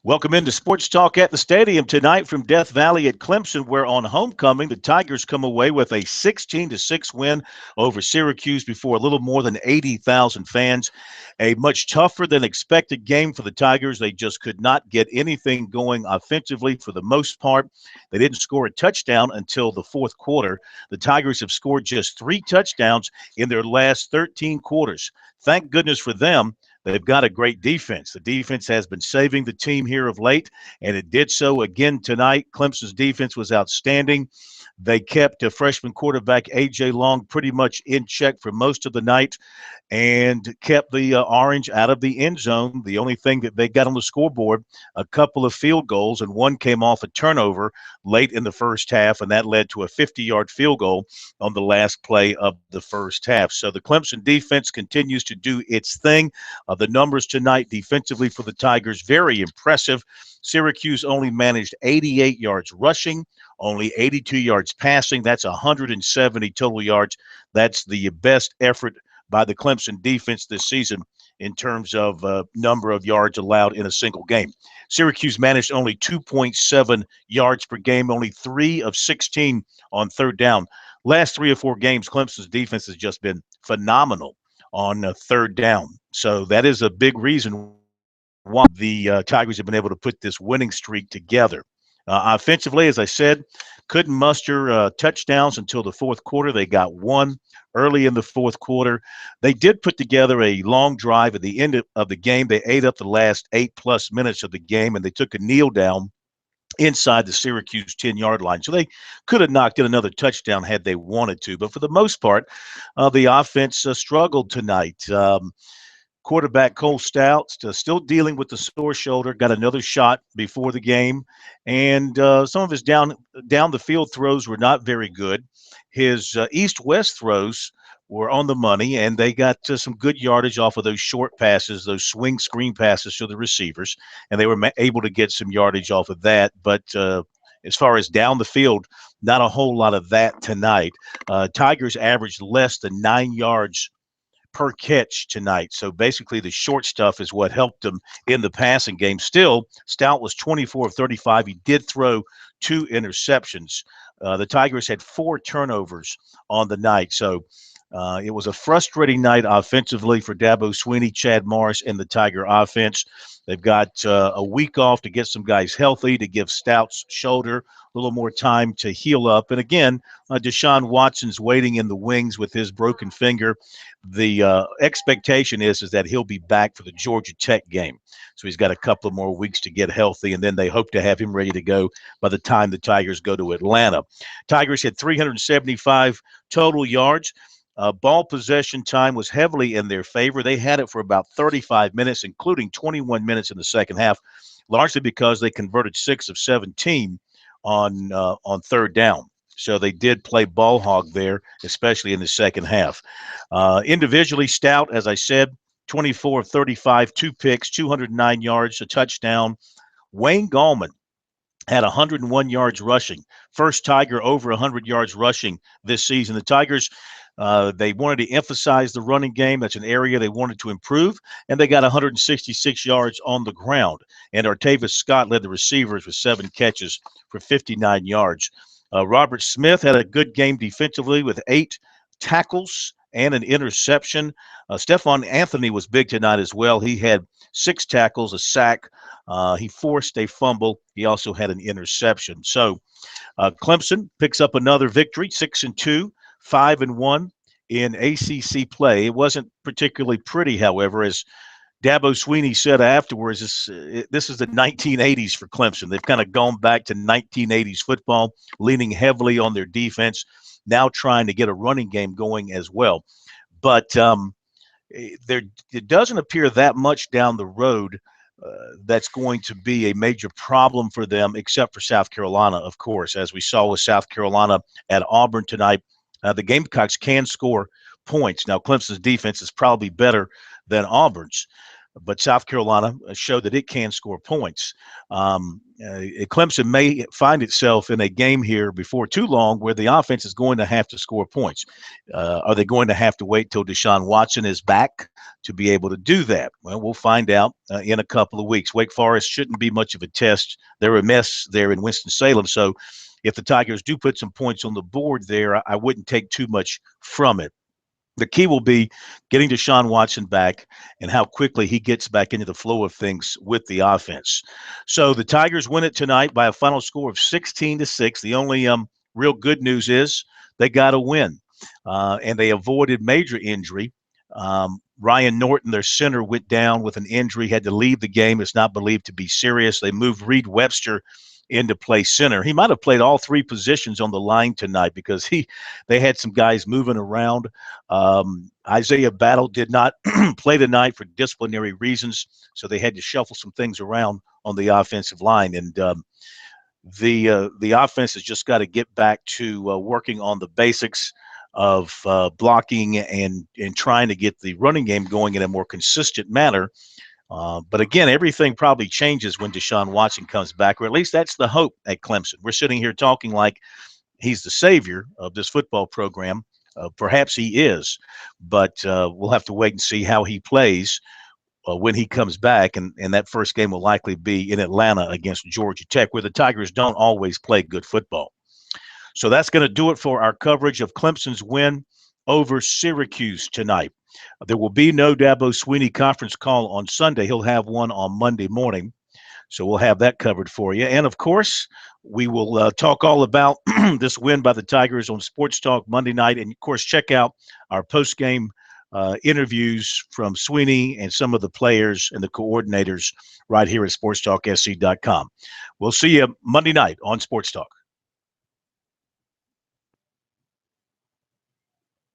Welcome into Sports Talk at the Stadium tonight from Death Valley at Clemson, where on homecoming, the Tigers come away with a 16-6 win over Syracuse before a little more than 80,000 fans. A much tougher than expected game for the Tigers. They just could not get anything going offensively for the most part. They didn't score a touchdown until the fourth quarter. The Tigers have scored just 3 touchdowns in their last 13 quarters. Thank goodness for them. They've got a great defense. The defense has been saving the team here of late, and it did so again tonight. Clemson's defense was outstanding. They kept a freshman quarterback, A.J. Long, pretty much in check for most of the night and kept the Orange out of the end zone. The only thing that they got on the scoreboard, a couple of field goals, and one came off a turnover late in the first half, and that led to a 50-yard field goal on the last play of the first half. So the Clemson defense continues to do its thing. The numbers tonight defensively for the Tigers, very impressive. Syracuse only managed 88 yards rushing, only 82 yards passing. That's 170 total yards. That's the best effort by the Clemson defense this season in terms of number of yards allowed in a single game. Syracuse managed only 2.7 yards per game, only 3 of 16 on third down. Last 3 or 4 games, Clemson's defense has just been phenomenal on third down. So that is a big reason why the Tigers have been able to put this winning streak together. Offensively, as I said, couldn't muster touchdowns until the fourth quarter. They got one early in the fourth quarter. They did put together a long drive at the end of the game. They ate up the last 8+ minutes of the game, and they took a kneel down inside the Syracuse 10-yard line. So they could have knocked in another touchdown had they wanted to. But for the most part, the offense struggled tonight. Quarterback Cole Stout still dealing with the sore shoulder, got another shot before the game, and some of his down the field throws were not very good. His east-west throws were on the money, and they got some good yardage off of those short passes, those swing screen passes to the receivers, and they were able to get some yardage off of that. But as far as down the field, not a whole lot of that tonight. Tigers averaged less than 9 yards per catch tonight. So basically the short stuff is what helped them in the passing game. Still, Stout was 24 of 35. He did throw 2 interceptions. The Tigers had 4 turnovers on the night. So it was a frustrating night offensively for Dabo Swinney, Chad Morris, and the Tiger offense. They've got a week off to get some guys healthy, to give Stout's shoulder a little more time to heal up. And again, Deshaun Watson's waiting in the wings with his broken finger. The expectation is that he'll be back for the Georgia Tech game. So he's got a couple of more weeks to get healthy, and then they hope to have him ready to go by the time the Tigers go to Atlanta. Tigers had 375 total yards. Ball possession time was heavily in their favor. They had it for about 35 minutes, including 21 minutes in the second half, largely because they converted 6 of 17 on third down. So they did play ball hog there, especially in the second half. Individually, Stout, as I said, 24 of 35, 2 picks, 209 yards, a touchdown. Wayne Gallman had 101 yards rushing. First Tiger over 100 yards rushing this season. The Tigers, they wanted to emphasize the running game. That's an area they wanted to improve, and they got 166 yards on the ground. And Artavis Scott led the receivers with 7 catches for 59 yards. Robert Smith had a good game defensively with 8 tackles and an interception. Stephon Anthony was big tonight as well. He had 6 tackles, a sack. He forced a fumble. He also had an interception. So Clemson picks up another victory, 6-2, 5-1 in ACC play. It wasn't particularly pretty, however, as Dabo Swinney said afterwards, this is the 1980s for Clemson. They've kind of gone back to 1980s football, leaning heavily on their defense, now trying to get a running game going as well. But it doesn't appear that much down the road that's going to be a major problem for them, except for South Carolina, of course. As we saw with South Carolina at Auburn tonight, the Gamecocks can score points. Now, Clemson's defense is probably better than Auburn's. but South Carolina showed that it can score points. Clemson may find itself in a game here before too long where the offense is going to have to score points. Are they going to have to wait till Deshaun Watson is back to be able to do that? Well, we'll find out in a couple of weeks. Wake Forest shouldn't be much of a test. They're a mess there in Winston-Salem. So if the Tigers do put some points on the board there, I wouldn't take too much from it. The key will be getting Deshaun Watson back and how quickly he gets back into the flow of things with the offense. So the Tigers win it tonight by a final score of 16-6. The only real good news is they got a win, and they avoided major injury. Ryan Norton, their center, went down with an injury, had to leave the game. It's not believed to be serious. They moved Reed Webster into play center. He might have played all three positions on the line tonight because they had some guys moving around. Isaiah Battle did not play tonight for disciplinary reasons, so they had to shuffle some things around on the offensive line. And the offense has just got to get back to working on the basics of blocking and trying to get the running game going in a more consistent manner. But again, everything probably changes when Deshaun Watson comes back, or at least that's the hope at Clemson. We're sitting here talking like he's the savior of this football program. Perhaps he is, but we'll have to wait and see how he plays when he comes back. And that first game will likely be in Atlanta against Georgia Tech, where the Tigers don't always play good football. So that's going to do it for our coverage of Clemson's win over Syracuse tonight. There will be no Dabo Swinney conference call on Sunday. He'll have one on Monday morning. So we'll have that covered for you. And, of course, we will talk all about this win by the Tigers on Sports Talk Monday night. And, of course, check out our post-game interviews from Swinney and some of the players and the coordinators right here at sportstalksc.com. We'll see you Monday night on Sports Talk.